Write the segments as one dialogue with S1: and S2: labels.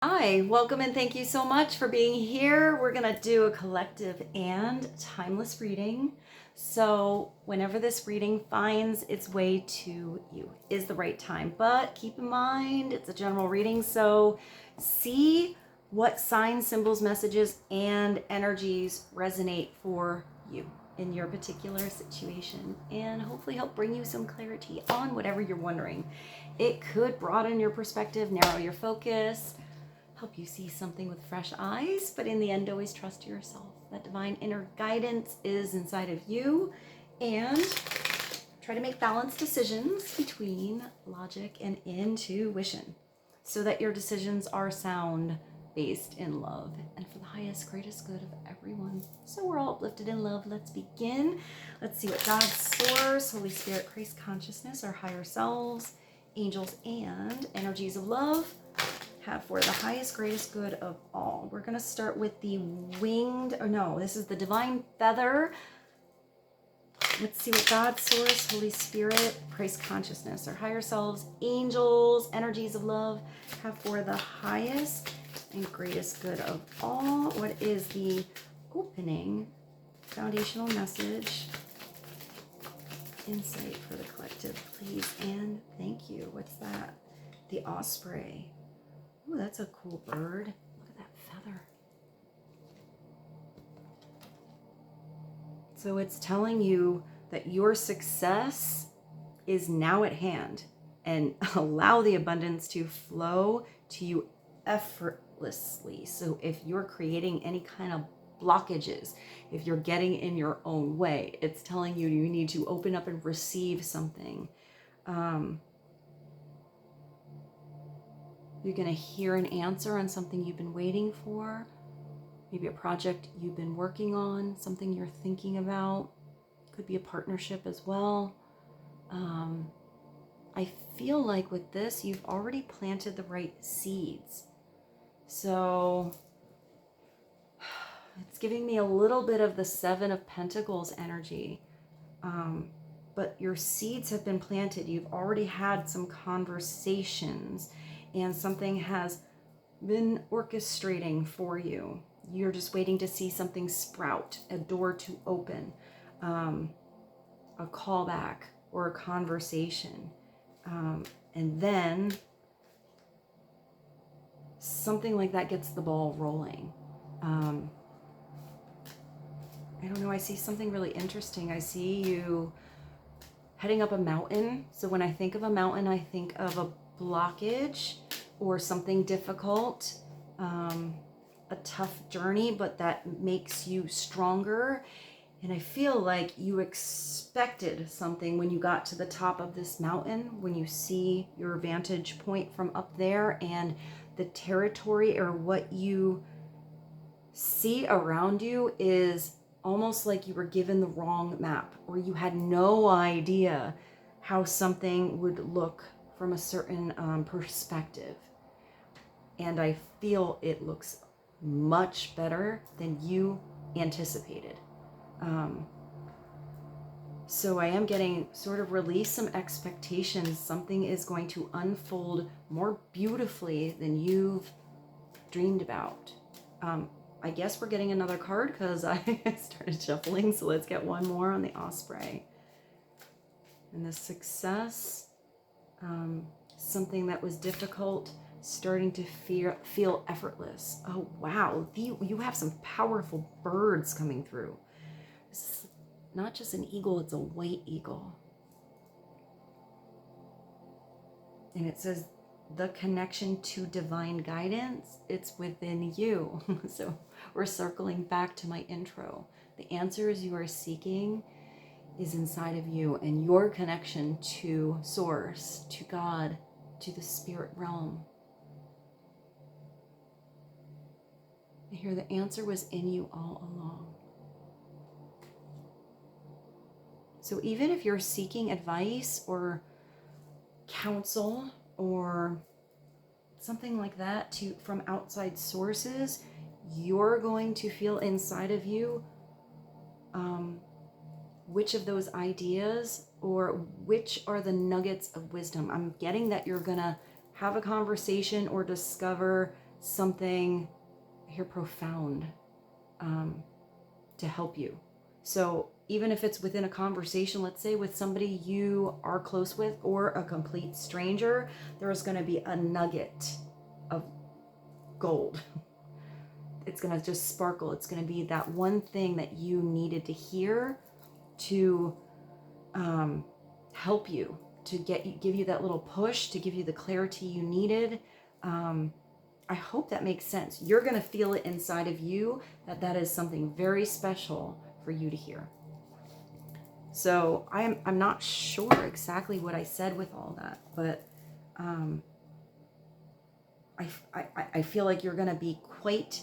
S1: Hi, welcome and thank you so much for being here. We're going to do a collective and timeless reading. So, whenever this reading finds its way to you is the right time. But keep in mind, it's a general reading. So, see what signs, symbols, messages, and energies resonate for you in your particular situation and hopefully help bring you some clarity on whatever you're wondering. It could broaden your perspective, narrow your focus, help you see something with fresh eyes, but in the end, always trust yourself. That divine inner guidance is inside of you, and try to make balanced decisions between logic and intuition so that your decisions are sound, based in love, and for the highest, greatest good of everyone. So we're all uplifted in love. Let's begin. Let's see what God's source, Holy Spirit, Christ consciousness, our higher selves, angels, and energies of love have for the highest, greatest good of all. We're going to start with the winged, this is the divine feather. Let's see what God's source, Holy Spirit, Christ consciousness, our higher selves, angels, energies of love have for the highest and greatest good of all. What is the opening foundational message, insight for the collective, please and thank you? What's that? The osprey. Ooh, that's a cool bird. Look at that feather. So it's telling you that your success is now at hand, and allow the abundance to flow to you effortlessly. So if you're creating any kind of blockages, if you're getting in your own way, it's telling you you need to open up and receive something. You're going to hear an answer on something you've been waiting for, maybe a project you've been working on, something you're thinking about. Could be a partnership as well. I feel like with this, you've already planted the right seeds. So it's giving me a little bit of the Seven of Pentacles energy. But your seeds have been planted. You've already had some conversations, and something has been orchestrating for you. You're just waiting to see something sprout, a door to open, a callback or a conversation. And then something like that gets the ball rolling. I don't know, I see something really interesting. I see you heading up a mountain. So when I think of a mountain, I think of a blockage or something difficult, a tough journey, but that makes you stronger. And I feel like you expected something when you got to the top of this mountain, when you see your vantage point from up there and the territory or what you see around you is almost like you were given the wrong map, or you had no idea how something would look from a certain perspective. And I feel it looks much better than you anticipated. So I am getting sort of release some expectations. Something is going to unfold more beautifully than you've dreamed about. I guess we're getting another card because I started shuffling. So let's get one more on the osprey. And the success, something that was difficult, starting to feel effortless. Oh, wow. You have some powerful birds coming through. This is not just an eagle, it's a white eagle. And it says the connection to divine guidance, it's within you. So we're circling back to my intro. The answers you are seeking is inside of you, and your connection to source, to God, to the spirit realm. I hear the answer was in you all along. So even if you're seeking advice or counsel or something like that from outside sources, you're going to feel inside of you which of those ideas or which are the nuggets of wisdom. I'm getting that you're going to have a conversation or discover something here profound to help you. So even if it's within a conversation, let's say with somebody you are close with or a complete stranger, there's going to be a nugget of gold. It's going to just sparkle. It's going to be that one thing that you needed to hear to help you, to give you that little push, to give you the clarity you needed. I hope that makes sense. You're going to feel it inside of you that that is something very special for you to hear. So I'm not sure exactly what I said with all that, but I feel like you're going to be quite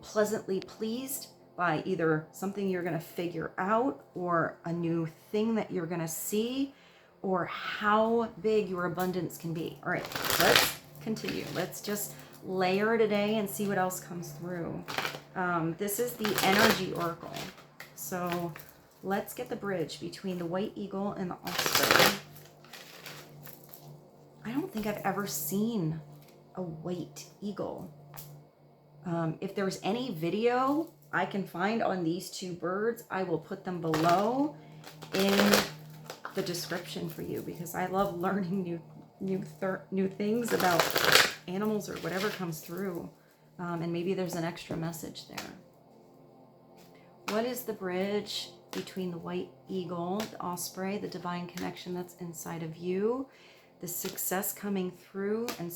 S1: pleasantly pleased by either something you're going to figure out or a new thing that you're going to see or how big your abundance can be. All right, let's continue. Let's just layer today and see what else comes through. This is the energy oracle. So let's get the bridge between the white eagle and the osprey. I don't think I've ever seen a white eagle. If there's any video I can find on these two birds, I will put them below in the description for you, because I love learning new things about animals or whatever comes through. And maybe there's an extra message there. What is the bridge between the white eagle, the osprey, the divine connection that's inside of you, the success coming through, and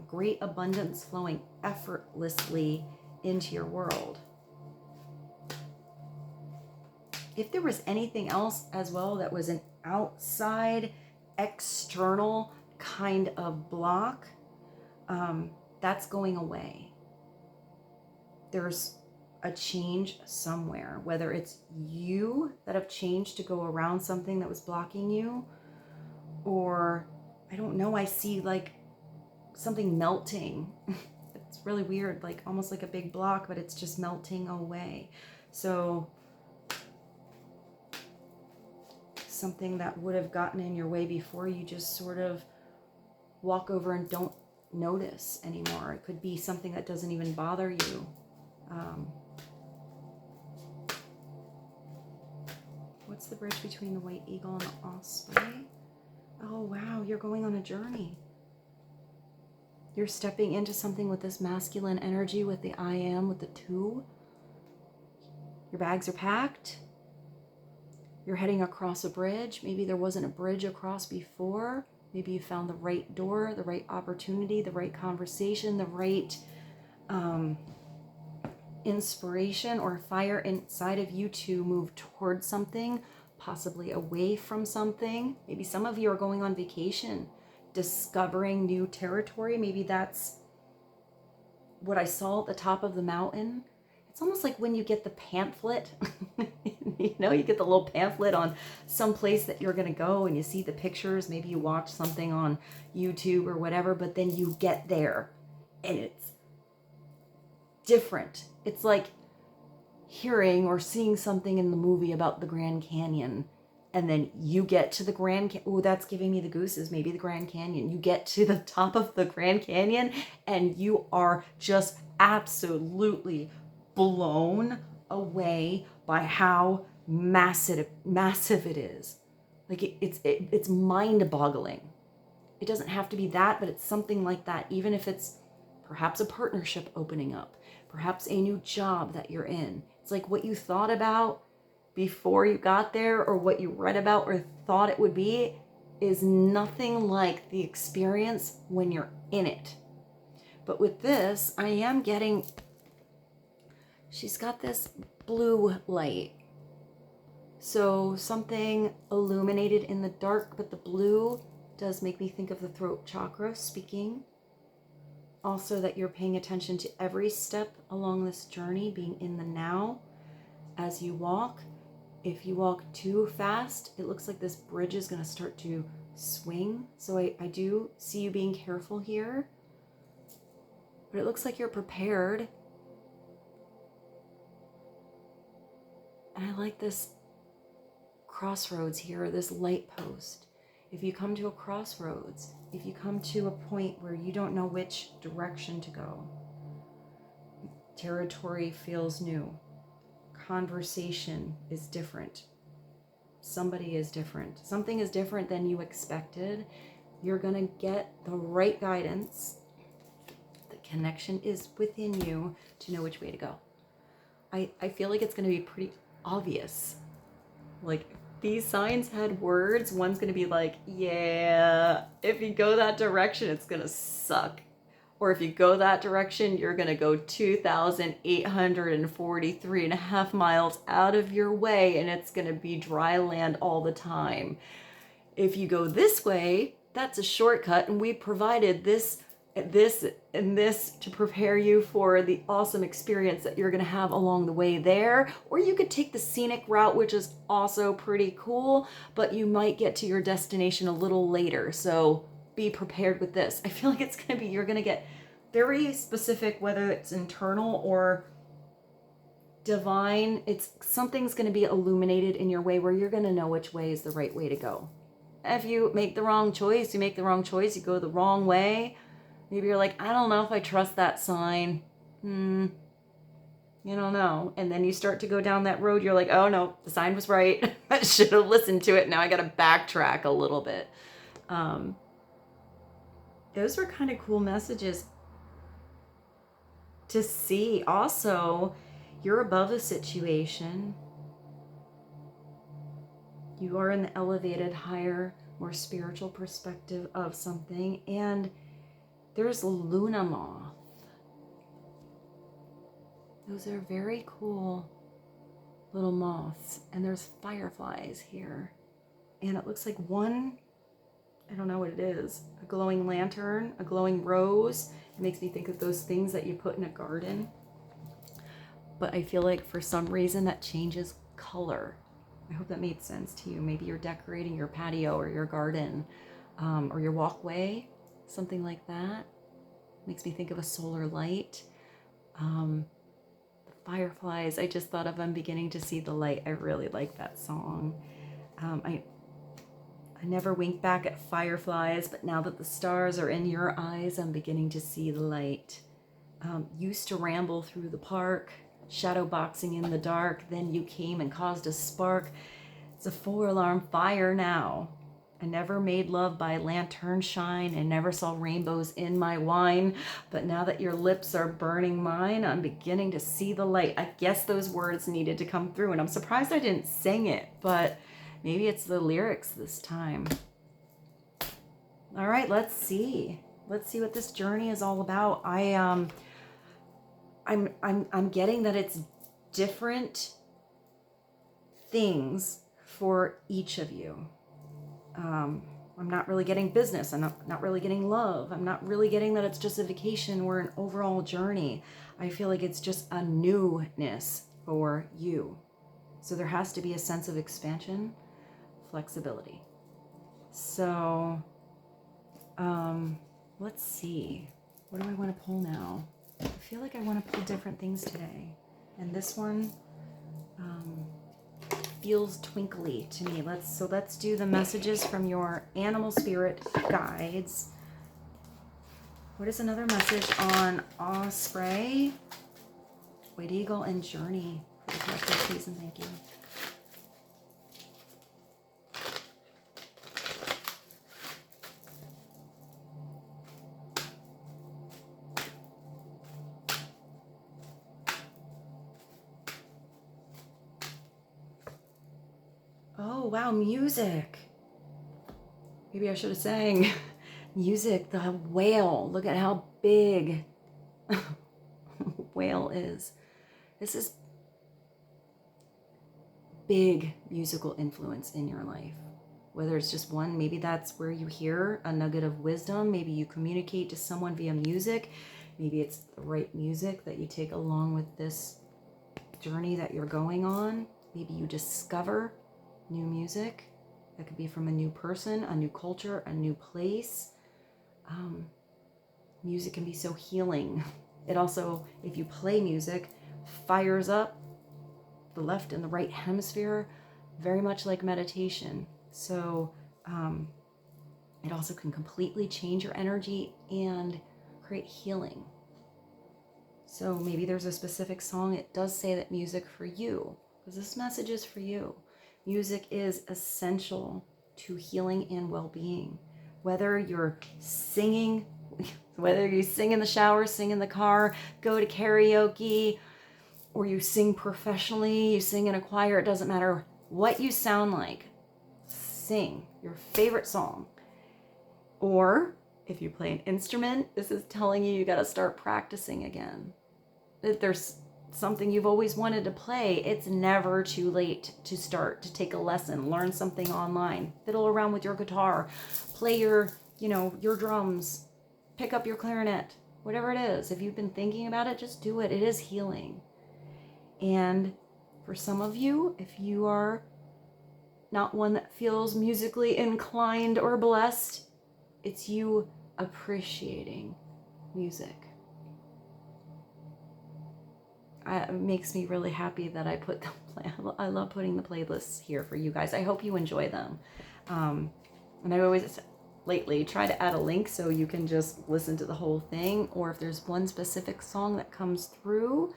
S1: great abundance flowing effortlessly into your world? If there was anything else as well that was an outside, external kind of block, that's going away. There's a change somewhere, whether it's you that have changed to go around something that was blocking you, or I don't know, I see like something melting. It's really weird, like almost like a big block, but it's just melting away. So something that would have gotten in your way before, you just sort of walk over and don't notice anymore. It could be something that doesn't even bother you. What's the bridge between the white eagle and the osprey? Oh wow, you're going on a journey. You're stepping into something with this masculine energy, with the I am, with the two. Your bags are packed. You're heading across a bridge. Maybe there wasn't a bridge across before. Maybe you found the right door, the right opportunity, the right conversation, the right inspiration or fire inside of you to move towards something, possibly away from something. Maybe some of you are going on vacation, discovering new territory. Maybe that's what I saw at the top of the mountain. It's almost like when you get the pamphlet, you know, you get the little pamphlet on some place that you're going to go, and you see the pictures. Maybe you watch something on YouTube or whatever, but then you get there and it's different. It's like hearing or seeing something in the movie about the Grand Canyon, and then you get to the oh, that's giving me the gooses, maybe the Grand Canyon. You get to the top of the Grand Canyon and you are just absolutely blown away by how massive it is. Like it's mind-boggling. It doesn't have to be that, but it's something like that. Even if it's perhaps a partnership opening up, perhaps a new job that you're in. It's like what you thought about before you got there, or what you read about or thought it would be, is nothing like the experience when you're in it. But with this, I am getting, she's got this blue light. So something illuminated in the dark, but the blue does make me think of the throat chakra speaking. Also that you're paying attention to every step along this journey, being in the now as you walk. If you walk too fast, it looks like this bridge is going to start to swing. So I do see you being careful here, but it looks like you're prepared. And I like this crossroads here, this light post. If you come to a crossroads, if you come to a point where you don't know which direction to go, territory feels new, conversation is different, somebody is different, something is different than you expected, you're going to get the right guidance. The connection is within you to know which way to go. I feel like it's going to be pretty obvious. Like, these signs had words. One's going to be like, yeah, if you go that direction, it's going to suck. Or if you go that direction, you're going to go 2,843.5 miles out of your way, and it's going to be dry land all the time. If you go this way, that's a shortcut, and we provided this and this to prepare you for the awesome experience that you're going to have along the way there. Or you could take the scenic route, which is also pretty cool, but you might get to your destination a little later. So be prepared with this. I feel like it's going to be, you're going to get very specific, whether it's internal or divine. It's something's going to be illuminated in your way where you're going to know which way is the right way to go. If you make the wrong choice, you make the wrong choice, you go the wrong way. Maybe you're like, I don't know if I trust that sign. You don't know. And then you start to go down that road. You're like, oh no, the sign was right. I should have listened to it. Now I got to backtrack a little bit. Those were kind of cool messages to see. Also, you're above a situation. You are in the elevated, higher, more spiritual perspective of something. And there's Luna Moth. Those are very cool little moths. And there's fireflies here. And it looks like one, I don't know what it is, a glowing lantern, a glowing rose. It makes me think of those things that you put in a garden. But I feel like for some reason that changes color. I hope that made sense to you. Maybe you're decorating your patio or your garden or your walkway, something like that. Makes me think of a solar light. The fireflies, I just thought of I'm beginning to see the light. I really like that song. I never wink back at fireflies, but now that the stars are in your eyes, I'm beginning to see the light. Used to ramble through the park, shadow boxing in the dark, then you came and caused a spark. It's a 4-alarm fire now. I never made love by lantern shine and never saw rainbows in my wine. But now that your lips are burning mine, I'm beginning to see the light. I guess those words needed to come through, and I'm surprised I didn't sing it, but maybe it's the lyrics this time. All right, let's see. Let's see what this journey is all about. I'm getting that it's different things for each of you. I'm not really getting business. I'm not really getting love. I'm not really getting that it's just a vacation or an overall journey. I feel like it's just a newness for you. So there has to be a sense of expansion, flexibility. So, let's see. What do I want to pull now? I feel like I want to pull different things today. And this one feels twinkly to me. Let's do the messages from your animal spirit guides. What is another message on Osprey, White Eagle, and Journey for the collective, please and thank you. Oh, wow, music. Maybe I should have sang. Music, the whale. Look at how big whale is. This is big musical influence in your life. Whether it's just one, maybe that's where you hear a nugget of wisdom. Maybe you communicate to someone via music. Maybe it's the right music that you take along with this journey that you're going on. Maybe you discover new music. That could be from a new person, a new culture, a new place. Music can be so healing. It also, if you play music, fires up the left and the right hemisphere, very much like meditation. So It also can completely change your energy and create healing. So maybe there's a specific song. It does say that music for you, because this message is for you. Music is essential to healing and well-being. Whether you're singing, whether you sing in the shower, sing in the car, go to karaoke, or you sing professionally, you sing in a choir, it doesn't matter what you sound like. Sing your favorite song. Or if you play an instrument, this is telling you got to start practicing again. If there's something you've always wanted to play, it's never too late to start, to take a lesson, learn something online, fiddle around with your guitar, play your drums, pick up your clarinet, whatever it is. If you've been thinking about it, just do it. It is healing. And for some of you, if you are not one that feels musically inclined or blessed, it's you appreciating music. It makes me really happy that I put I love putting the playlists here for you guys. I hope you enjoy them. And I always lately try to add a link so you can just listen to the whole thing, or if there's one specific song that comes through,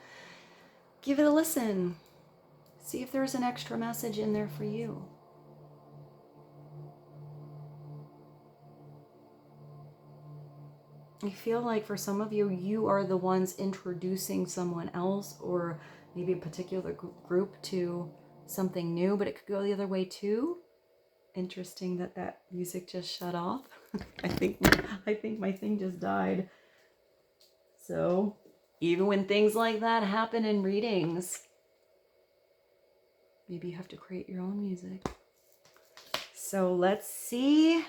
S1: give it a listen. See if there's an extra message in there for you. I feel like for some of you, you are the ones introducing someone else or maybe a particular group to something new, but it could go the other way too. Interesting that that music just shut off. I think my thing just died. So even when things like that happen in readings, maybe you have to create your own music. So let's see.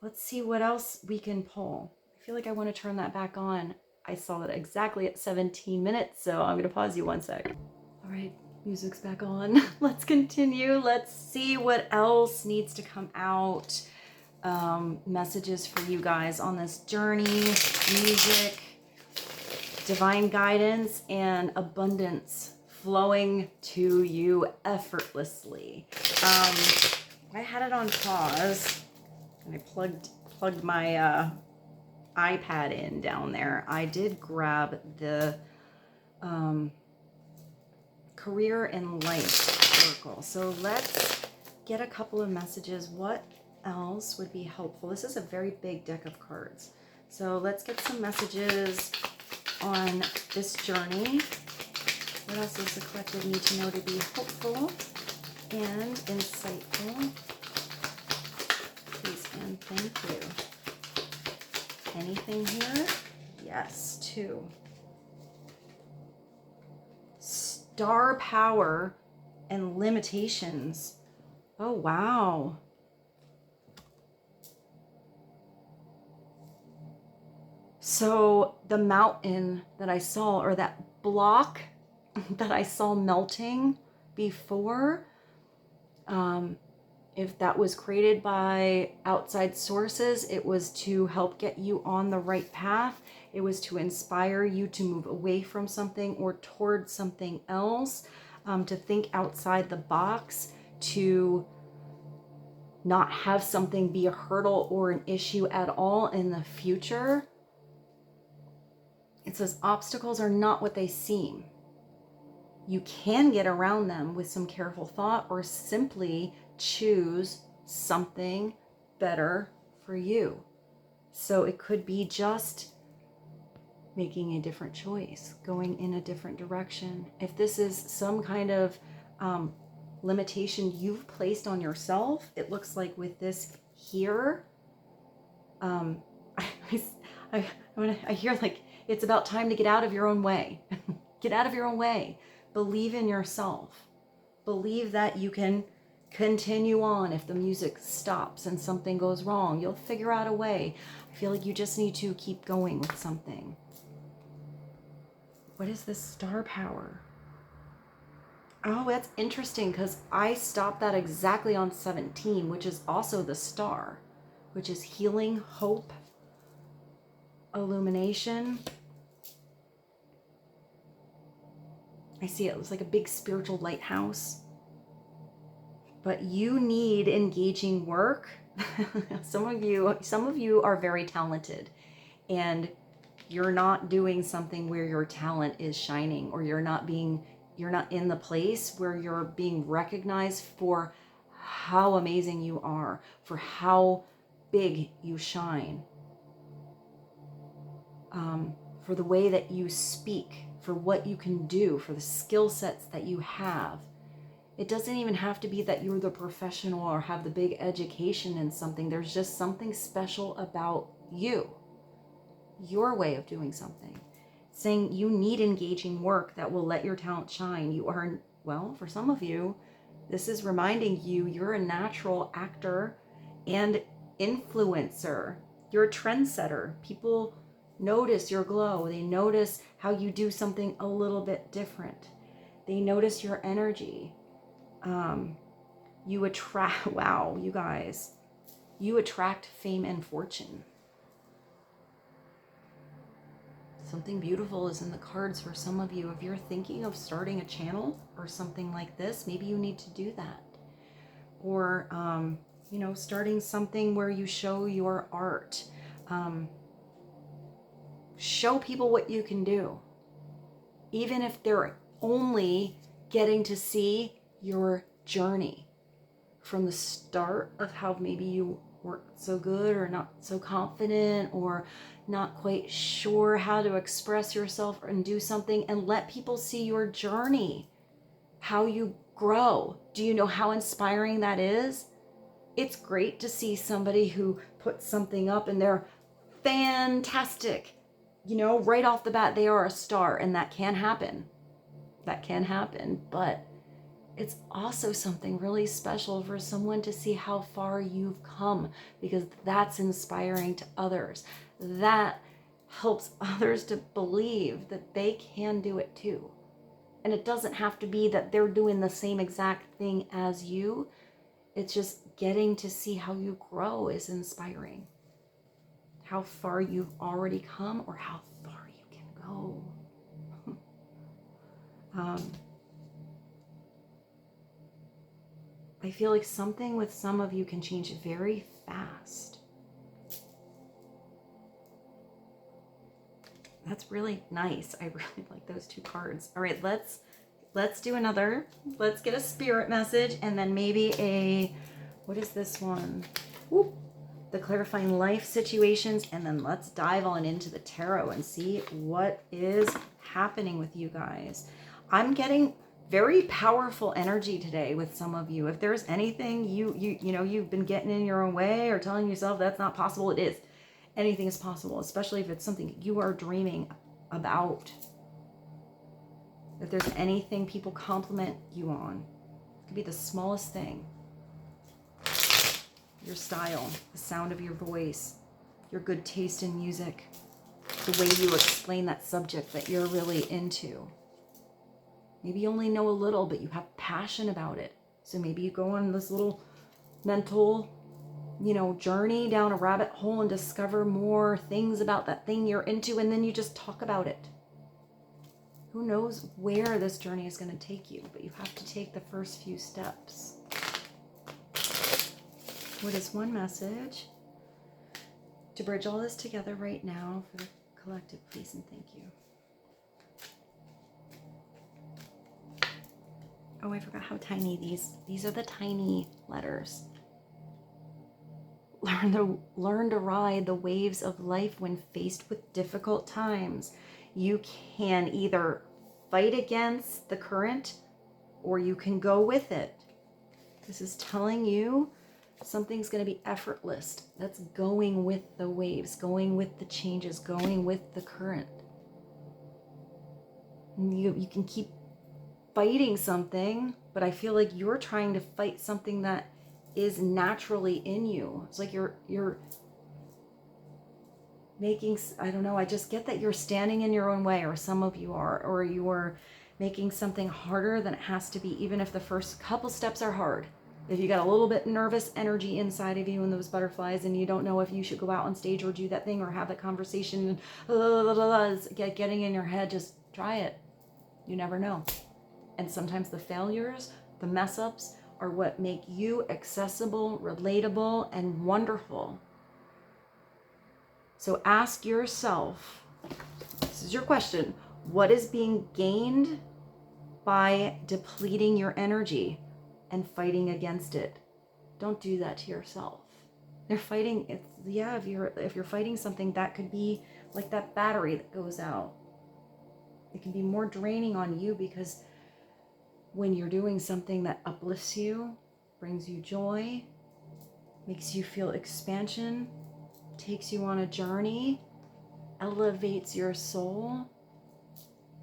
S1: Let's see what else we can pull. I feel like I want to turn that back on. I saw it exactly at 17 minutes, so I'm going to pause you one sec. All right, music's back on. Let's continue. Let's see what else needs to come out. Messages for you guys on this journey. Music, divine guidance, and abundance flowing to you effortlessly. I had it on pause. And I plugged my iPad in down there. I did grab the career and life oracle. So let's get a couple of messages. What else would be helpful? This is a very big deck of cards. So let's get some messages on this journey. What else does the collective need to know to be helpful and insightful? And thank you. Anything here? Yes, 2. Star power and limitations. Oh, wow. So the mountain that I saw, or that block that I saw melting before, if that was created by outside sources, it was to help get you on the right path. It was to inspire you to move away from something or towards something else, to think outside the box, to not have something be a hurdle or an issue at all in the future. It says obstacles are not what they seem. You can get around them with some careful thought, or simply choose something better for you. So it could be just making a different choice, going in a different direction. If this is some kind of limitation you've placed on yourself, it looks like with this here, I hear like it's about time to get out of your own way. Get out of your own way. Believe in yourself. Believe that you can continue on. If the music stops and something goes wrong, you'll figure out a way. I feel like you just need to keep going with something. What is this star power? Oh, that's interesting, because I stopped that exactly on 17, which is also the star, which is healing, hope, illumination. I see it was like a big spiritual lighthouse. but you need engaging work. Some of you are very talented, and you're not doing something where your talent is shining, or you're not in the place where you're being recognized for how amazing you are, for how big you shine, for the way that you speak, for what you can do, for the skill sets that you have. It doesn't even have to be that you're the professional or have the big education in something. There's just something special about you, your way of doing something. Saying you need engaging work that will let your talent shine. You are, well, for some of you, this is reminding you you're a natural actor and influencer. You're a trendsetter. People notice your glow. They notice how you do something a little bit different. They notice your energy. You attract, wow, you guys, you attract fame and fortune. Something beautiful is in the cards for some of you. If you're thinking of starting a channel or something like this, maybe you need to do that. Or, you know, starting something where you show your art. Show people what you can do. Even if they're only getting to see your journey from the start of how maybe you weren't so good or not so confident or not quite sure how to express yourself and do something, and let people see your journey, how you grow. Do you know how inspiring that is? It's great to see somebody who puts something up and they're fantastic. You know, right off the bat, they are a star, and that can happen. That can happen, but it's also something really special for someone to see how far you've come, because that's inspiring to others. That helps others to believe that they can do it too. And it doesn't have to be that they're doing the same exact thing as you. It's just getting to see how you grow is inspiring. How far you've already come, or how far you can go. I feel like something with some of you can change very fast. That's really nice. I really like those two cards. All right, let's do another. Let's get a spirit message, and then maybe a, what is this one? Whoop. The clarifying life situations, and then let's dive on into the tarot and see what is happening with you guys. I'm getting very powerful energy today with some of you. If there's anything you know you've been getting in your own way or telling yourself that's not possible, it is. Anything is possible, especially if it's something you are dreaming about. If there's anything people compliment you on, it could be the smallest thing. Your style, the sound of your voice, your good taste in music, the way you explain that subject that you're really into. Maybe you only know a little, but you have passion about it. So maybe you go on this little mental, you know, journey down a rabbit hole and discover more things about that thing you're into, and then you just talk about it. Who knows where this journey is going to take you, but you have to take the first few steps. What is one message to bridge all this together right now for the collective, please and thank you? Oh, I forgot how tiny these are, the tiny letters. Learn to ride the waves of life when faced with difficult times. You can either fight against the current or you can go with it. This is telling you something's going to be effortless. That's going with the waves, going with the changes, going with the current. And you can keep fighting something, but I feel like you're trying to fight something that is naturally in you. It's like you're making, I don't know, I just get that you're standing in your own way, or some of you are, or you are making something harder than it has to be, even if the first couple steps are hard. If you got a little bit nervous energy inside of you and those butterflies, and you don't know if you should go out on stage or do that thing or have that conversation, getting in your head, just try it. You never know. And sometimes the failures, the mess ups are what make you accessible, relatable, and wonderful. So ask yourself, this is your question, what is being gained by depleting your energy and fighting against it? Don't do that to yourself. They're fighting, if you're fighting something, that could be like that battery that goes out. It can be more draining on you, because when you're doing something that uplifts you, brings you joy, makes you feel expansion, takes you on a journey, elevates your soul,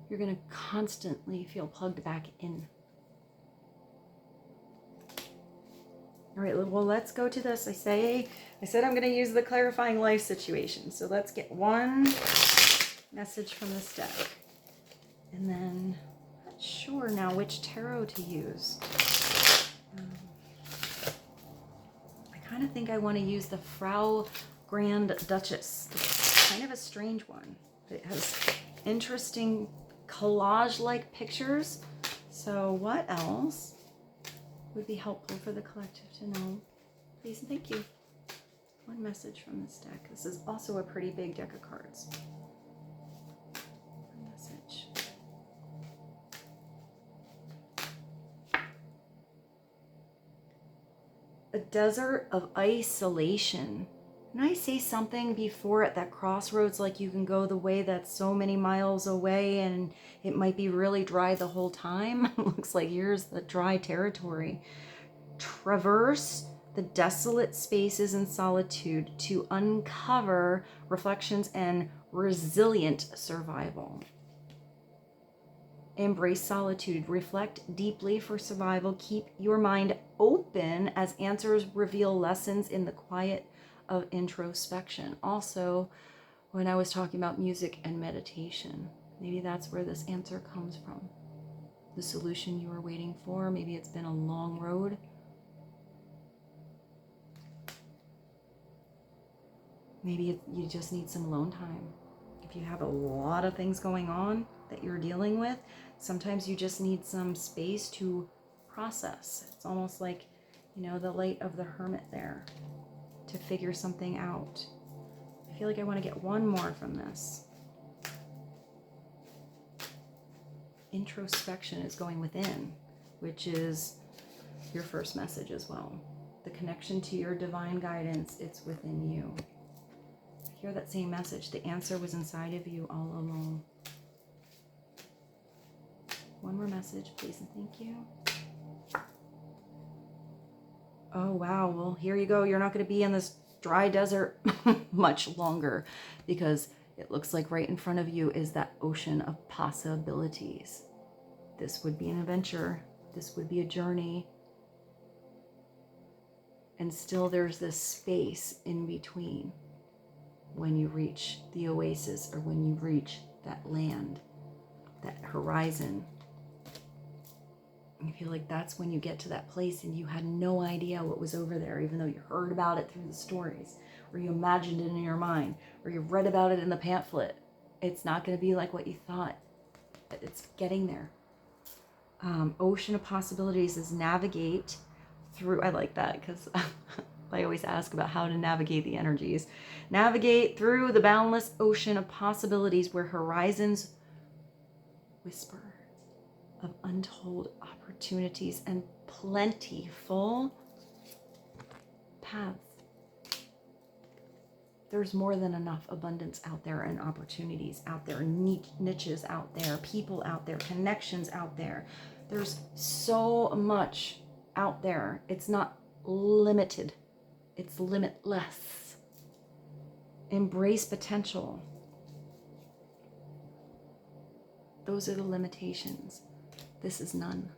S1: you're going to constantly feel plugged back in. All right, well, let's go to this. I said I'm going to use the clarifying life situation. So let's get one message from this deck. And then I'm not sure now which tarot to use. I kind of think I want to use the Frau Grand Duchess. It's kind of a strange one. It has interesting collage-like pictures. So what else would be helpful for the collective to know? Please and thank you. One message from this deck. This is also a pretty big deck of cards. One message. A desert of isolation. Can I say something before at that crossroads, like you can go the way that's so many miles away and it might be really dry the whole time? Looks like here's the dry territory. Traverse the desolate spaces and solitude to uncover reflections and resilient survival. Embrace solitude. Reflect deeply for survival. Keep your mind open as answers reveal lessons in the quiet of introspection. Also, when I was talking about music and meditation, maybe that's where this answer comes from. The solution you were waiting for. Maybe it's been a long road. Maybe you just need some alone time. If you have a lot of things going on that you're dealing with, sometimes you just need some space to process. It's almost like, the light of the hermit there, to figure something out. I feel like I want to get one more from this. Introspection is going within, which is your first message as well. The connection to your divine guidance, it's within you. I hear that same message. The answer was inside of you all along. One more message, please and thank you. Oh, wow. Well, here you go. You're not going to be in this dry desert much longer, because it looks like right in front of you is that ocean of possibilities. This would be an adventure. This would be a journey. And still there's this space in between when you reach the oasis, or when you reach that land, that horizon. I feel like that's when you get to that place and you had no idea what was over there, even though you heard about it through the stories, or you imagined it in your mind, or you read about it in the pamphlet. It's not going to be like what you thought. It's getting there. Ocean of possibilities is navigate through. I like that, because I always ask about how to navigate the energies. Navigate through the boundless ocean of possibilities where horizons whisper of untold opportunities and plentiful paths. There's more than enough abundance out there, and opportunities out there, niches out there, people out there, connections out there. There's so much out there. It's not limited. It's limitless. Embrace potential. Those are the limitations. This is none.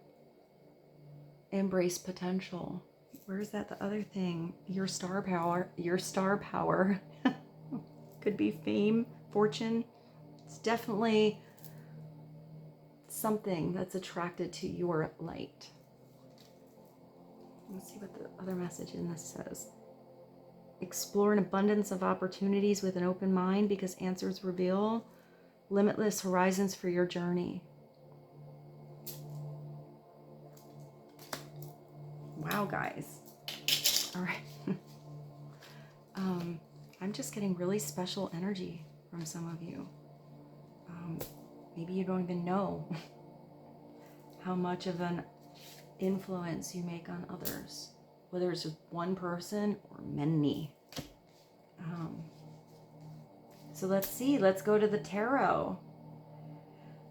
S1: Embrace potential. Where's that? The other thing. Your star power. Your star power. Could be fame, fortune. It's definitely something that's attracted to your light. Let's see what the other message in this says. Explore an abundance of opportunities with an open mind, because answers reveal limitless horizons for your journey. Wow, guys. All right. I'm just getting really special energy from some of you. Maybe you don't even know how much of an influence you make on others, whether it's just one person or many. So let's see. Let's go to the tarot.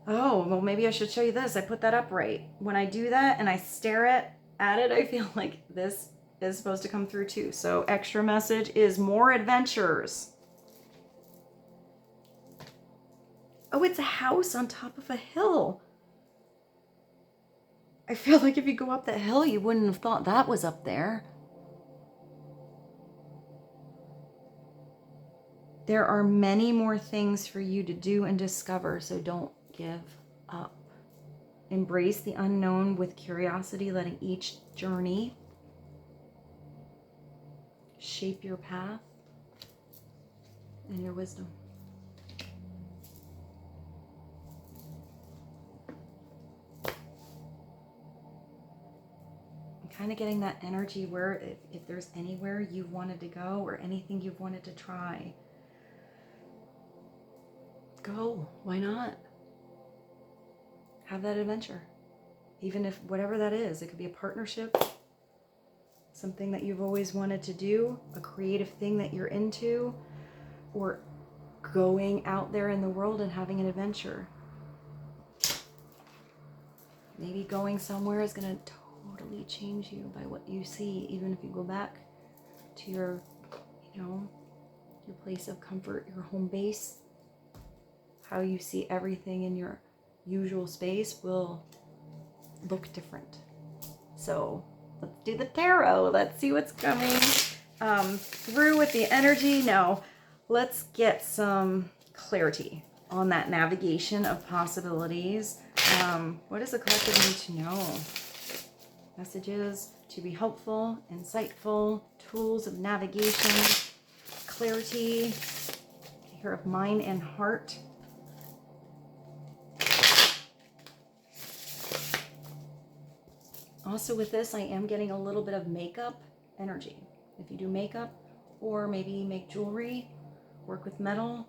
S1: Oh, well, maybe I should show you this. I put that up right. When I do that and I stare at it, I feel like this is supposed to come through too. So extra message is more adventures. Oh, it's a house on top of a hill. I feel like if you go up that hill, you wouldn't have thought that was up there. There are many more things for you to do and discover, so don't give up. Embrace the unknown with curiosity, letting each journey shape your path and your wisdom. I'm kind of getting that energy where if there's anywhere you've wanted to go or anything you've wanted to try, go. Why not? Have that adventure. Even if whatever that is, it could be a partnership, something that you've always wanted to do, a creative thing that you're into, or going out there in the world and having an adventure. Maybe going somewhere is going to totally change you by what you see, even if you go back to your, your place of comfort, your home base. How you see everything in your usual space will look different. So let's do the tarot. Let's see what's coming through with the energy. Now, let's get some clarity on that navigation of possibilities. What does the collective need to know? Messages to be helpful, insightful, tools of navigation, clarity, here of mind and heart. Also with this, I am getting a little bit of makeup energy. If you do makeup or maybe make jewelry, work with metal.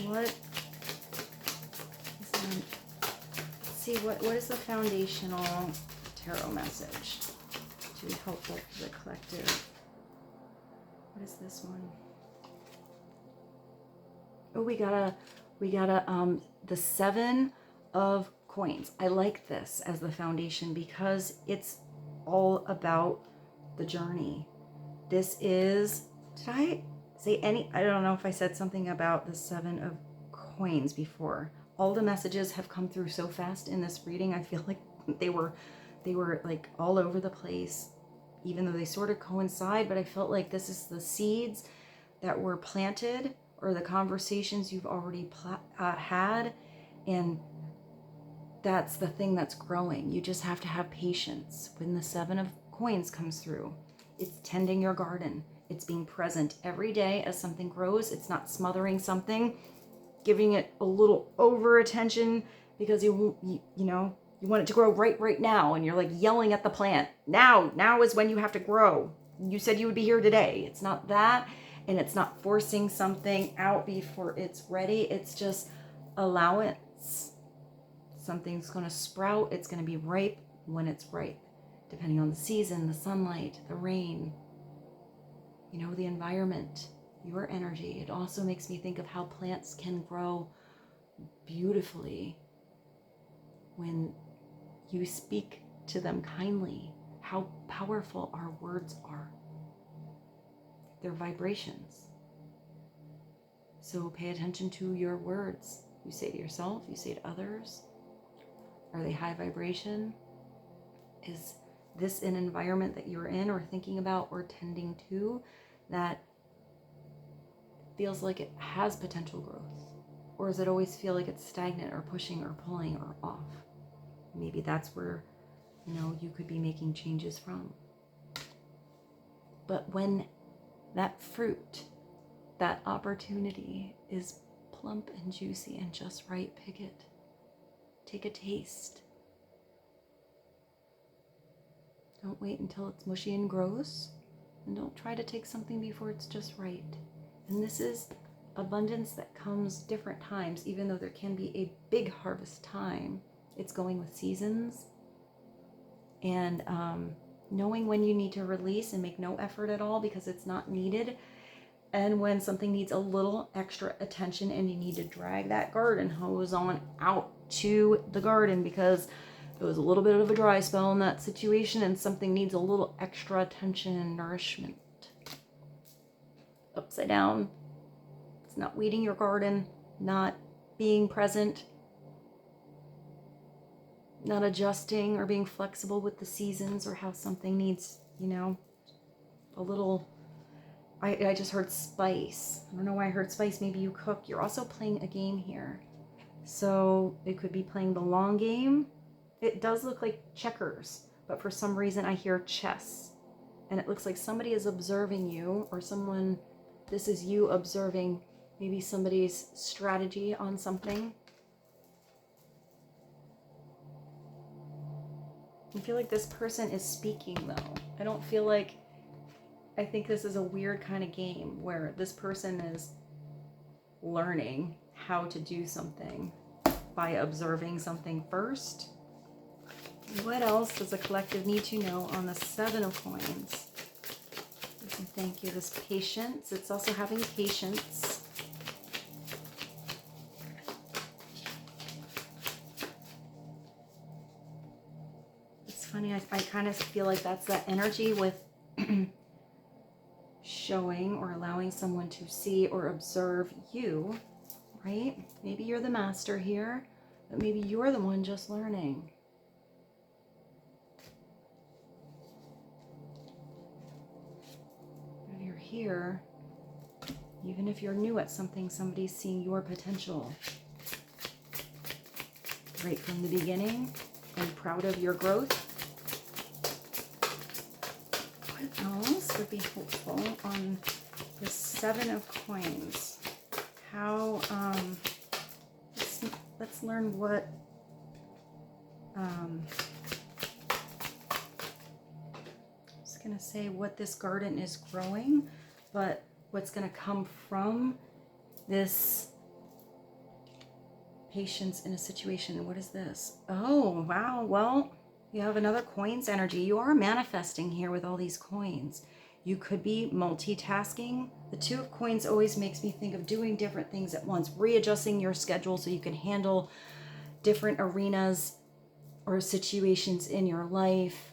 S1: Let's see, what is the foundational tarot message to be helpful for the collective? What is this one? Oh, we got the 7 of coins. I like this as the foundation because it's all about the journey. This is, did I say I don't know if I said something about the 7 of coins before. All the messages have come through so fast in this reading. I feel like they were like all over the place, even though they sort of coincide, but I felt like this is the seeds that were planted or the conversations you've already had, and that's the thing that's growing. You just have to have patience. When the 7 of coins comes through, it's tending your garden. It's being present every day as something grows. It's not smothering something, giving it a little over attention because you want it to grow right now, and you're like yelling at the plant. Now is when you have to grow. You said you would be here today. It's not that, and it's not forcing something out before it's ready. It's just allowance. Something's going to sprout. It's going to be ripe when it's ripe, depending on the season, the sunlight, the rain, the environment, your energy. It also makes me think of how plants can grow beautifully when you speak to them kindly, how powerful our words are. They're vibrations. So pay attention to your words. You say to yourself, you say to others. Are they high vibration? Is this an environment that you're in or thinking about or tending to that feels like it has potential growth? Or does it always feel like it's stagnant or pushing or pulling or off? Maybe that's where, you could be making changes from. But when that fruit That opportunity is plump and juicy and just right. Pick it. Take a taste. Don't wait until it's mushy and gross. And don't try to take something before it's just right. And this is abundance that comes different times, even though there can be a big harvest time. It's going with seasons. And knowing when you need to release and make no effort at all because it's not needed. And when something needs a little extra attention and you need to drag that garden hose on out to the garden because it was a little bit of a dry spell in that situation and something needs a little extra attention and nourishment. Upside down. It's not weeding your garden, not being present, not adjusting or being flexible with the seasons or how something needs, you know, a little... I just heard spice. I don't know why I heard spice. Maybe you cook. You're also playing a game here. So it could be playing the long game. It does look like checkers, but for some reason I hear chess. And it looks like somebody is observing you, or someone, this is you observing maybe somebody's strategy on something. I feel like this person is speaking though. I don't feel like, I think this is a weird kind of game where this person is learning how to do something by observing something first. What else does the collective need to know on the Seven of Coins? Thank you. This patience. It's also having patience. It's funny. I kind of feel like that's that energy with showing or allowing someone to see or observe you, right? Maybe you're the master here, but maybe you're the one just learning. If you're here, even if you're new at something, somebody's seeing your potential right from the beginning and proud of your growth. What else would be hopeful on the Seven of Coins? How, let's learn what, I was going to say what this garden is growing, but what's going to come from this patience in a situation. What is this? Oh, wow. Well, you have another coins energy. You are manifesting here with all these coins. You could be multitasking. The Two of Coins always makes me think of doing different things at once, readjusting your schedule so you can handle different arenas or situations in your life.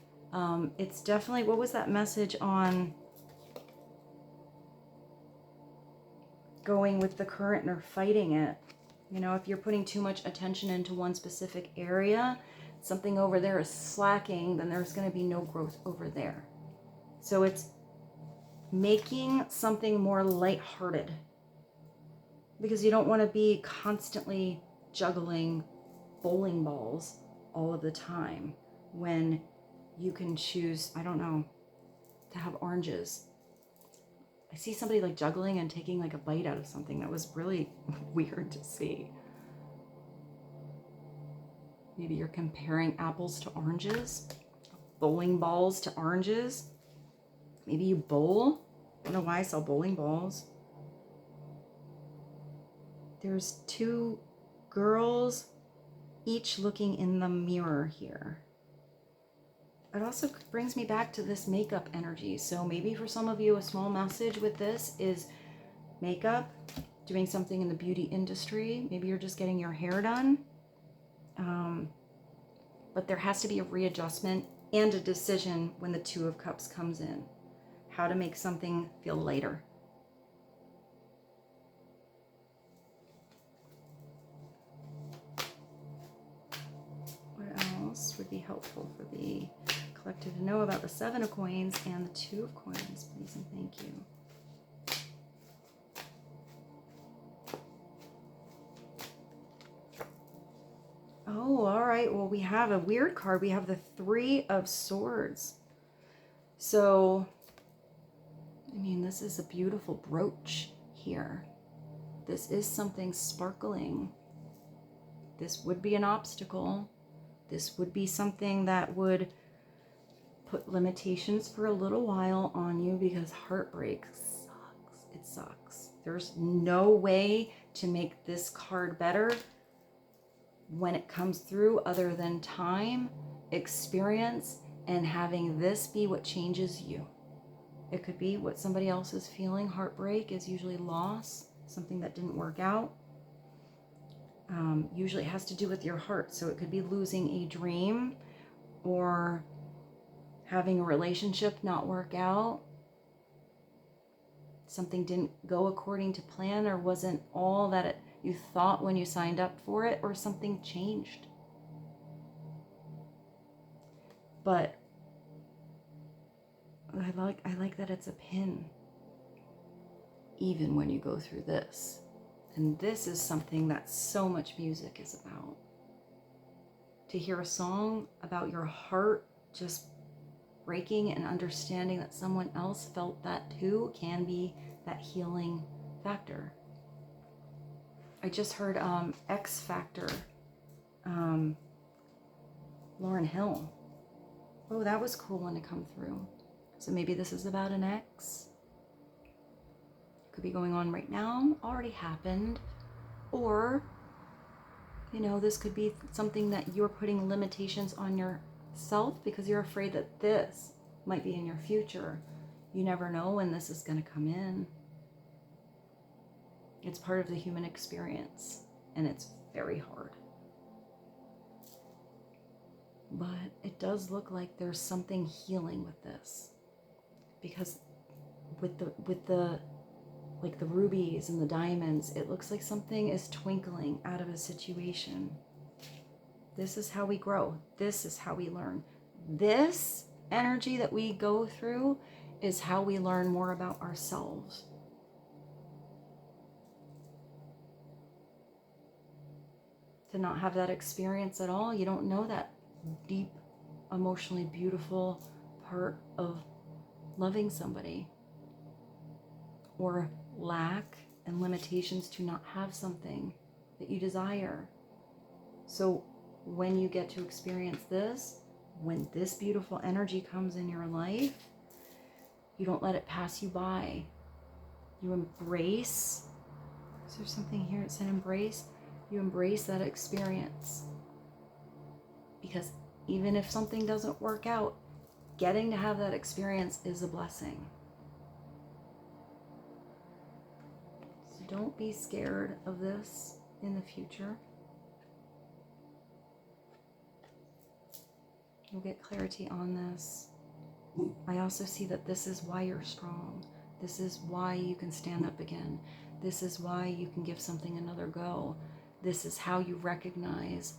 S1: It's definitely, what was that message on going with the current or fighting it? You know, if you're putting too much attention into one specific area, something over there is slacking, then there's going to be no growth over there. So it's making something more lighthearted, because you don't want to be constantly juggling bowling balls all of the time when you can choose, I don't know, to have oranges. I see somebody like juggling and taking like a bite out of something. That was really weird to see. Maybe you're comparing apples to oranges, bowling balls to oranges. Maybe you bowl. I don't know why I saw bowling balls. There's two girls, each looking in the mirror here. It also brings me back to this makeup energy. So maybe for some of you, a small message with this is makeup, doing something in the beauty industry. Maybe you're just getting your hair done. But there has to be a readjustment and a decision when the Two of Cups comes in. How to make something feel lighter. What else would be helpful for the collective to know about the Seven of Coins and the Two of Coins, please and thank you. Oh, all right. Well, we have a weird card. We have the Three of Swords. So, I mean, this is a beautiful brooch here. This is something sparkling. This would be an obstacle. This would be something that would put limitations for a little while on you, because heartbreak sucks. It sucks. There's no way to make this card better when it comes through other than time, experience, and having this be what changes you. It could be what somebody else is feeling. Heartbreak is usually loss, something that didn't work out. Usually it has to do with your heart. So it could be losing a dream, or having a relationship not work out. Something didn't go according to plan, or wasn't all that you thought when you signed up for it, or something changed. But I like that it's a pin, even when you go through this. And this is something that so much music is about. To hear a song about your heart just breaking, and understanding that someone else felt that too, can be that healing factor. I just heard X Factor, Lauryn Hill. Oh, that was cool one to come through. So maybe this is about an ex. Could be going on right now, already happened. Or, you know, this could be something that you're putting limitations on yourself because you're afraid that this might be in your future. You never know when this is going to come in. It's part of the human experience, and it's very hard. But it does look like there's something healing with this, because with the like the rubies and the diamonds, it looks like something is twinkling out of a situation. This is how we grow. This is how we learn. This energy that we go through is how we learn more about ourselves. To not have that experience at all, you don't know that deep, emotionally beautiful part of loving somebody, or lack and limitations to not have something that you desire. So when you get to experience this, when this beautiful energy comes in your life, you don't let it pass you by. You embrace. Is there something here that said embrace? You embrace that experience. Because even if something doesn't work out, getting to have that experience is a blessing. So don't be scared of this in the future. You'll get clarity on this. I also see that this is why you're strong. This is why you can stand up again. This is why you can give something another go. This is how you recognize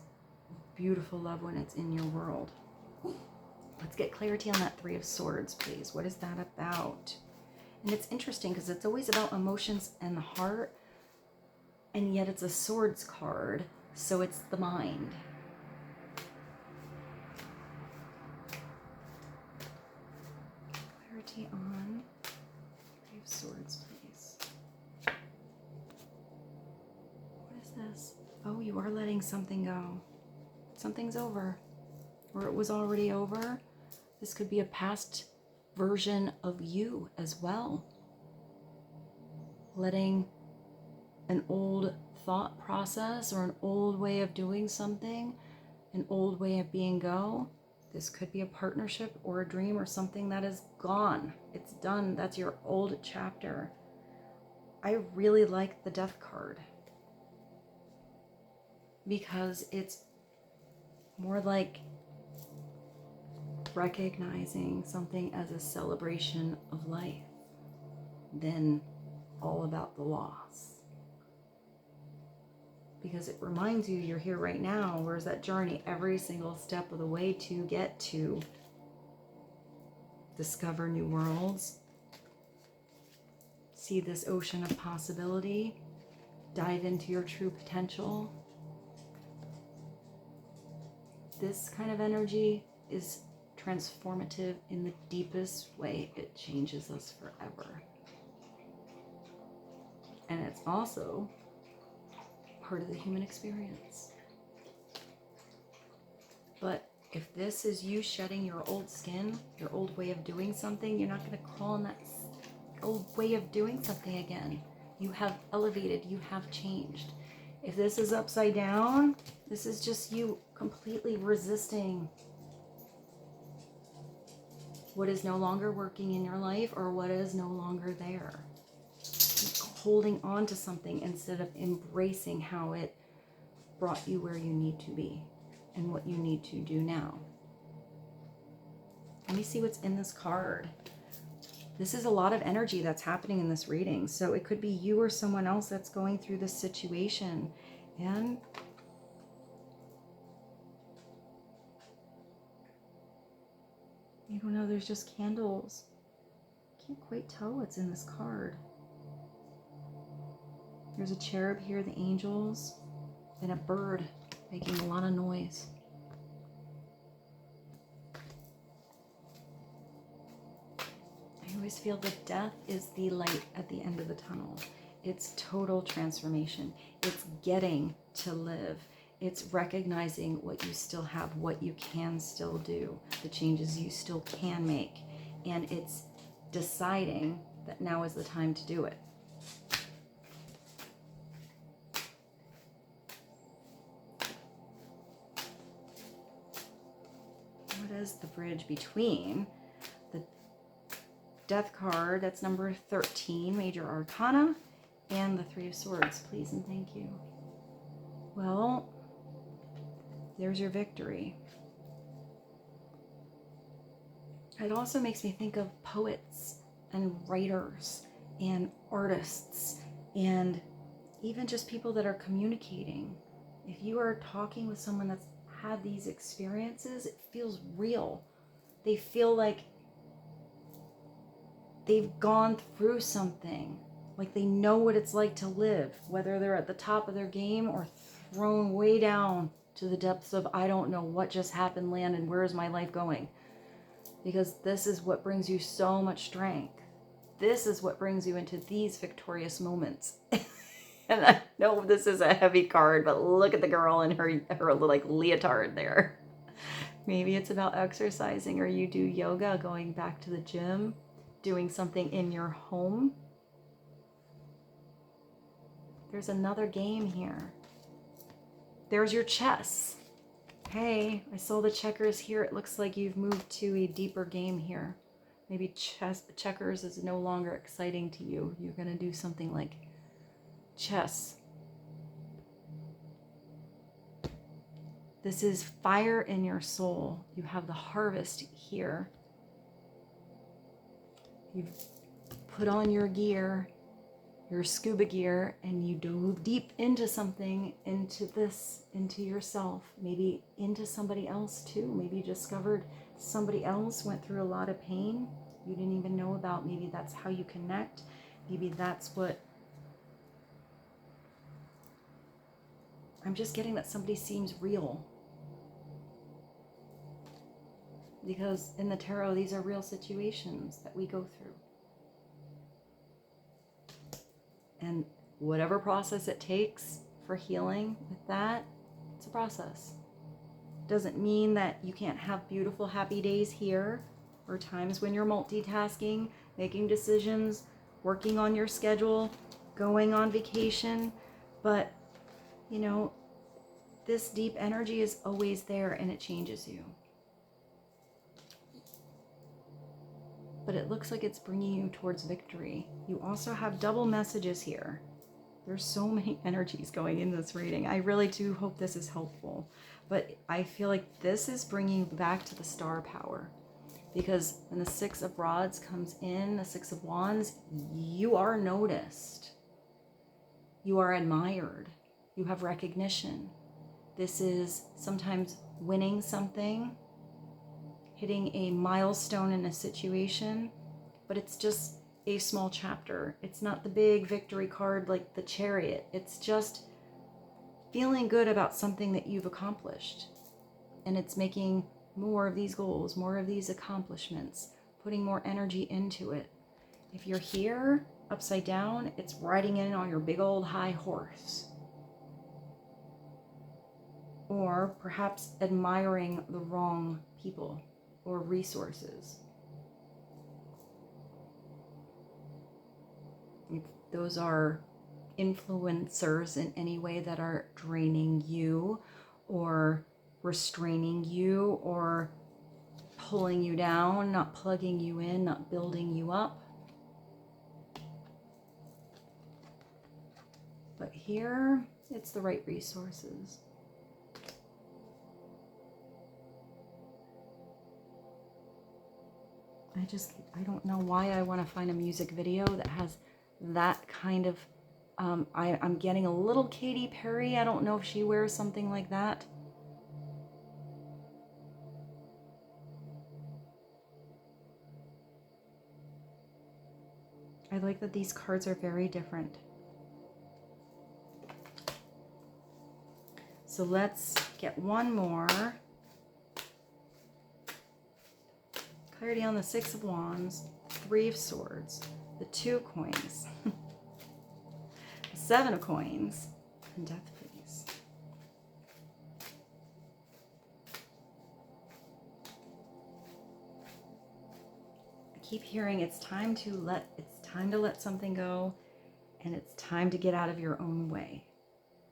S1: beautiful love when it's in your world. Let's get clarity on that Three of Swords, please. What is that about? And it's interesting because it's always about emotions and the heart, and yet it's a swords card, so it's the mind. Clarity on Three of Swords, please. What is this? Oh, you are letting something go. Something's over, or it was already over. This could be a past version of you as well. Letting an old thought process or an old way of doing something, an old way of being go. This could be a partnership or a dream or something that is gone. It's done. That's your old chapter. I really like the Death card because it's more like recognizing something as a celebration of life than all about the loss. Because it reminds you you're here right now. Where's that journey every single step of the way to get to discover new worlds, see this ocean of possibility, dive into your true potential. This kind of energy is transformative in the deepest way. It changes us forever. And it's also part of the human experience. But if this is you shedding your old skin, your old way of doing something, you're not going to crawl in that old way of doing something again. You have elevated, you have changed. If this is upside down, this is just you completely resisting what is no longer working in your life or what is no longer there. Holding on to something instead of embracing how it brought you where you need to be and what you need to do now. Let me see what's in this card. This is a lot of energy that's happening in this reading. So it could be you or someone else that's going through this situation. And you don't know, there's just candles. Can't quite tell what's in this card. There's a cherub here, the angels, and a bird making a lot of noise. I always feel that death is the light at the end of the tunnel. It's total transformation. It's getting to live. It's recognizing what you still have, what you can still do, the changes you still can make. And it's deciding that now is the time to do it. What is the bridge between the Death card, that's number 13, Major Arcana, and the Three of Swords, please and thank you? Well, there's your victory. It also makes me think of poets and writers and artists and even just people that are communicating. If you are talking with someone that's had these experiences, it feels real. They feel like they've gone through something, like they know what it's like to live, whether they're at the top of their game or thrown way down to the depths of, I don't know what just happened, land, and where is my life going? Because this is what brings you so much strength. This is what brings you into these victorious moments. And I know this is a heavy card, but look at the girl in her like leotard there. Maybe it's about exercising, or you do yoga, going back to the gym, doing something in your home. There's another game here. There's your chess. Hey, I saw the checkers here. It looks like you've moved to a deeper game here. Maybe checkers is no longer exciting to you. You're going to do something like chess. This is fire in your soul. You have the harvest here. You've put on your gear, your scuba gear, and you dove deep into something, into this, into yourself, maybe into somebody else too. Maybe you discovered somebody else went through a lot of pain you didn't even know about. Maybe that's how you connect. Maybe that's what... I'm just getting that somebody seems real. Because in the tarot, these are real situations that we go through. And whatever process it takes for healing with that, it's a process. Doesn't mean that you can't have beautiful, happy days here, or times when you're multitasking, making decisions, working on your schedule, going on vacation. But, you know, this deep energy is always there, and it changes you. But it looks like it's bringing you towards victory. You also have double messages here. There's so many energies going in this reading. I really do hope this is helpful. But I feel like this is bringing you back to the star power. Because when the Six of Rods comes in, the Six of Wands, you are noticed. You are admired. You have recognition. This is sometimes winning something, hitting a milestone in a situation, but it's just a small chapter. It's not the big victory card like the Chariot. It's just feeling good about something that you've accomplished. And it's making more of these goals, more of these accomplishments, putting more energy into it. If you're here, upside down, it's riding in on your big old high horse. Or perhaps admiring the wrong people or resources. If those are influencers in any way that are draining you or restraining you or pulling you down, not plugging you in, not building you up. But here, it's the right resources. I don't know why I want to find a music video that has that kind of, I'm getting a little Katy Perry. I don't know if she wears something like that. I like that these cards are very different. So let's get one more. Clarity on the Six of Wands, Three of Swords, the Two of Coins, the Seven of Coins, and Death, please. I keep hearing it's time to let something go, and it's time to get out of your own way.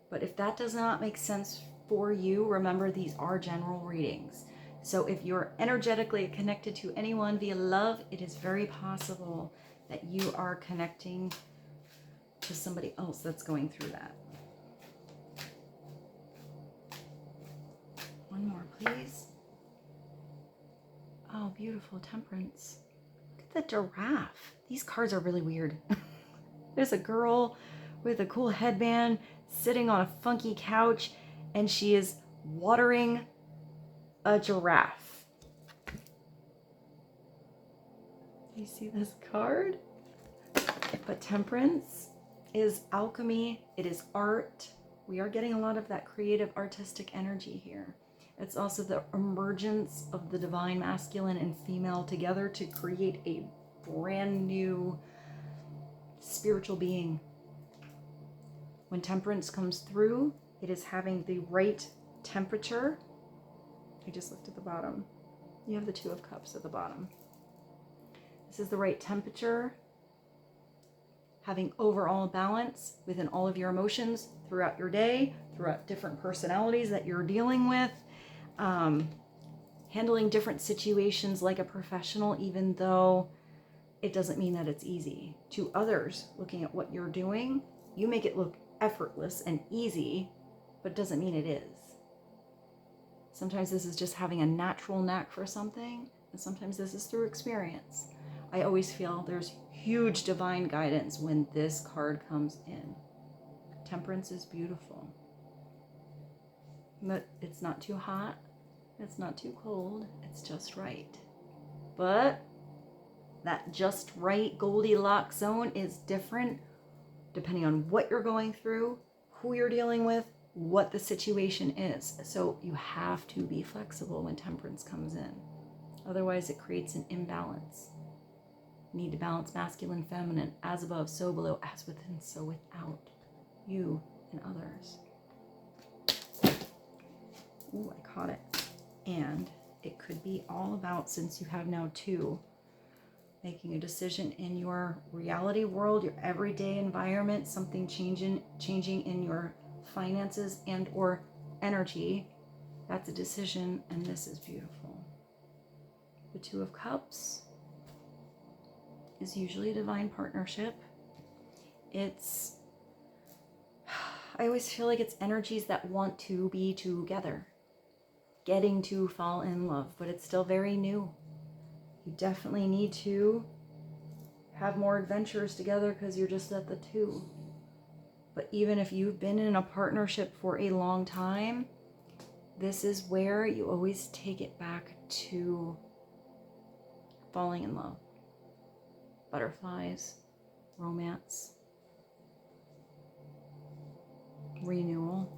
S1: But if that does not make sense for you, remember these are general readings. So if you're energetically connected to anyone via love, it is very possible that you are connecting to somebody else that's going through that. One more, please. Oh, beautiful. Temperance. Look at the giraffe. These cards are really weird. There's a girl with a cool headband sitting on a funky couch, and she is watering a giraffe. You see this card? But temperance is alchemy. It is art. We are getting a lot of that creative artistic energy here. It's also the emergence of the divine masculine and female together to create a brand new spiritual being. When temperance comes through, it is having the right temperature. I just looked at the bottom. You have the Two of Cups at the bottom. This is the right temperature, having overall balance within all of your emotions throughout your day, throughout different personalities that you're dealing with, handling different situations like a professional, even though it doesn't mean that it's easy. To others, looking at what you're doing, you make it look effortless and easy, but doesn't mean it is. Sometimes this is just having a natural knack for something, and sometimes this is through experience. I always feel there's huge divine guidance when this card comes in. Temperance is beautiful. But it's not too hot, it's not too cold, it's just right. But that just right Goldilocks zone is different depending on what you're going through, who you're dealing with, what the situation is. So you have to be flexible when temperance comes in. Otherwise it creates an imbalance. You need to balance masculine, feminine, as above, so below, as within, so without, you and others. Ooh, I caught it. And it could be all about, since you have now two, making a decision in your reality world, your everyday environment, something changing in your finances and or energy. That's a decision, and this is beautiful. The Two of Cups is usually a divine partnership. I always feel like it's energies that want to be together, getting to fall in love, but it's still very new. You definitely need to have more adventures together because you're just at the two. But even if you've been in a partnership for a long time, this is where you always take it back to falling in love. Butterflies, romance, renewal.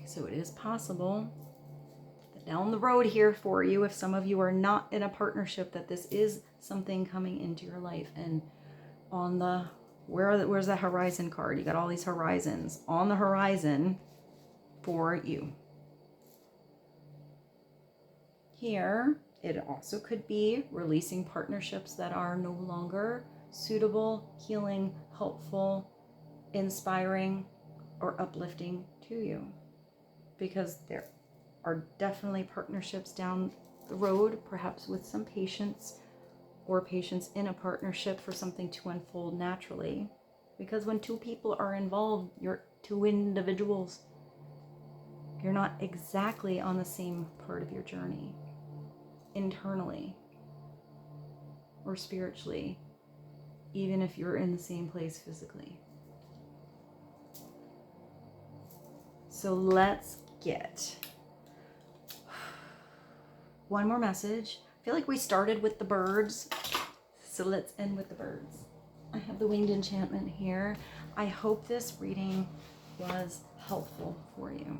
S1: So it is possible that down the road here for you, if some of you are not in a partnership, that this is something coming into your life. And on the, where's the horizon card? You got all these horizons on the horizon for you. Here, it also could be releasing partnerships that are no longer suitable, healing, helpful, inspiring, or uplifting to you. Because there are definitely partnerships down the road, perhaps with some patience, or patience in a partnership for something to unfold naturally. Because when two people are involved, you're two individuals. You're not exactly on the same part of your journey, internally or spiritually, even if you're in the same place physically. So let's get one more message. I feel like we started with the birds, so let's end with the birds. I have the winged enchantment here. I hope this reading was helpful for you.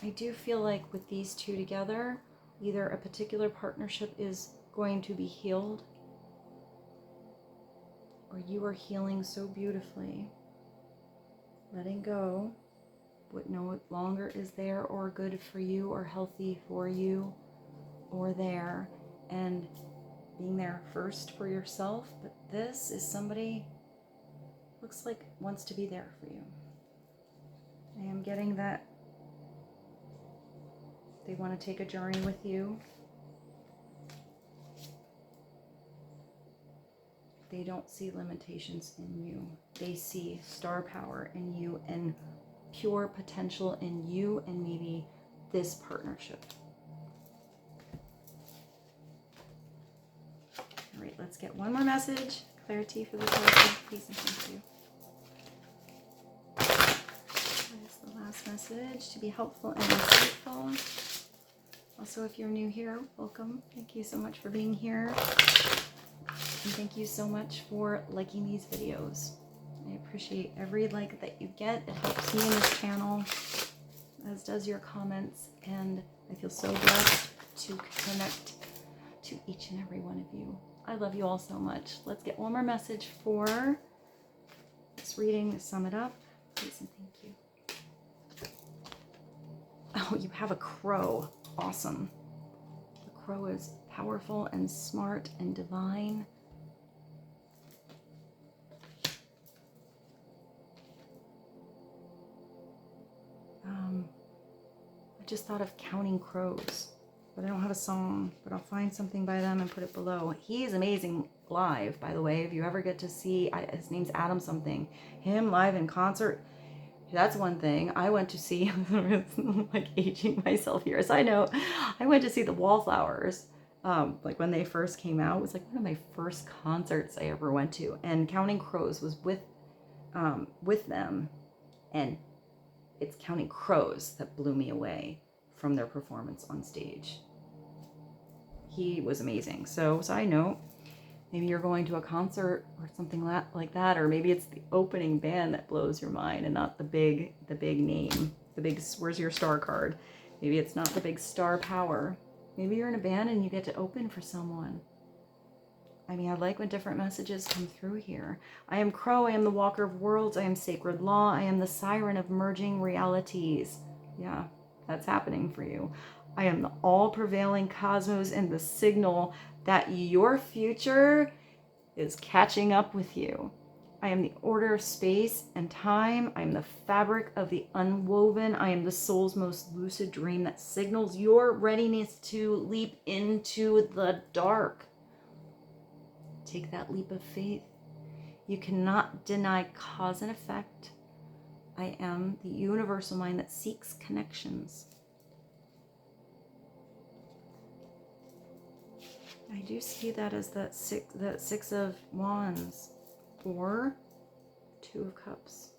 S1: I do feel like with these two together, either a particular partnership is going to be healed, or you are healing so beautifully, letting go what no longer is there or good for you or healthy for you or there, and being there first for yourself. But this is somebody, looks like, wants to be there for you. I am getting that they want to take a journey with you. They don't see limitations in you. They see star power in you and pure potential in you and maybe this partnership. All right, let's get one more message. Clarity for the collective. Peace and thank you. What is the last message? To be helpful and insightful. Also, if you're new here, welcome. Thank you so much for being here. And thank you so much for liking these videos. I appreciate every like that you get. It helps me in this channel, as does your comments. And I feel so blessed to connect to each and every one of you. I love you all so much. Let's get one more message for this reading to sum it up. Please and thank you. Oh, you have a crow. Awesome. The crow is powerful and smart and divine. I just thought of Counting Crows, but I don't have a song, but I'll find something by them and put it below. He is amazing live, by the way. If you ever get to see, his name's Adam something, him live in concert, that's one thing. I went to see, like aging myself here. Side note, I went to see the Wallflowers, like when they first came out. It was like one of my first concerts I ever went to, and Counting Crows was with them, and it's Counting Crows that blew me away from their performance on stage. He was amazing. So, side note, maybe you're going to a concert or something like that, or maybe it's the opening band that blows your mind and not the big name, the big, where's your star card? Maybe it's not the big star power. Maybe you're in a band and you get to open for someone. I mean, I like when different messages come through here. I am Crow, I am the Walker of Worlds, I am Sacred Law, I am the Siren of Merging Realities. Yeah, that's happening for you. I am the all-prevailing cosmos and the signal that your future is catching up with you. I am the order of space and time. I am the fabric of the unwoven. I am the soul's most lucid dream that signals your readiness to leap into the dark. Take that leap of faith. You cannot deny cause and effect. I am the universal mind that seeks connections. I do see that as that six of wands or 2 of cups.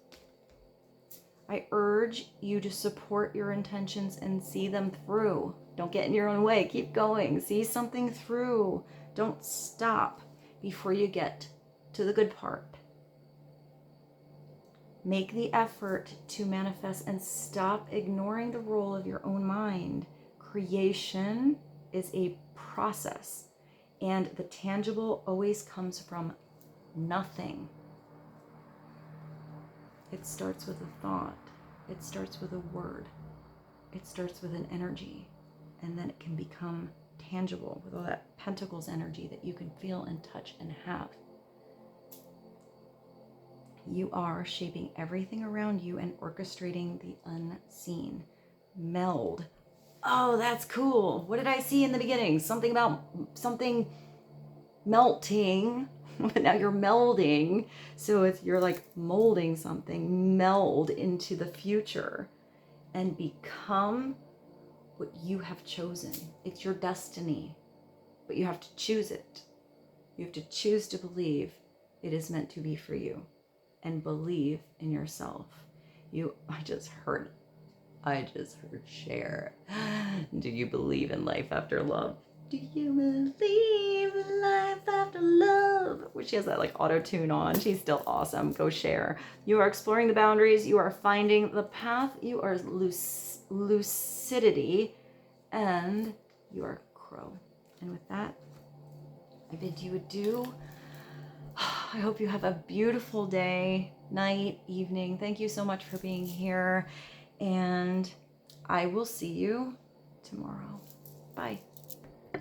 S1: I urge you to support your intentions and see them through. Don't get in your own way. Keep going. See something through. Don't stop before you get to the good part. Make the effort to manifest and stop ignoring the role of your own mind. Creation is a process, and the tangible always comes from nothing. It starts with a thought. It starts with a word. It starts with an energy. And then it can become tangible with all that Pentacles energy that you can feel and touch and have. You are shaping everything around you and orchestrating the unseen. Meld. Oh, that's cool. What did I see in the beginning? Something about something melting. But now you're melding. So you're like molding something. Meld into the future and become what you have chosen. It's your destiny, but you have to choose it. You have to choose to believe it is meant to be for you and believe in yourself. I just heard share. Do you believe in life after love? Do you believe in life after love? Which she has that like auto tune on. She's still awesome. Go share. You are exploring the boundaries. You are finding the path. You are lucidity, and you are crow. And with that, I bid you adieu. I hope you have a beautiful day, night, evening. Thank you so much for being here. And I will see you tomorrow. Bye.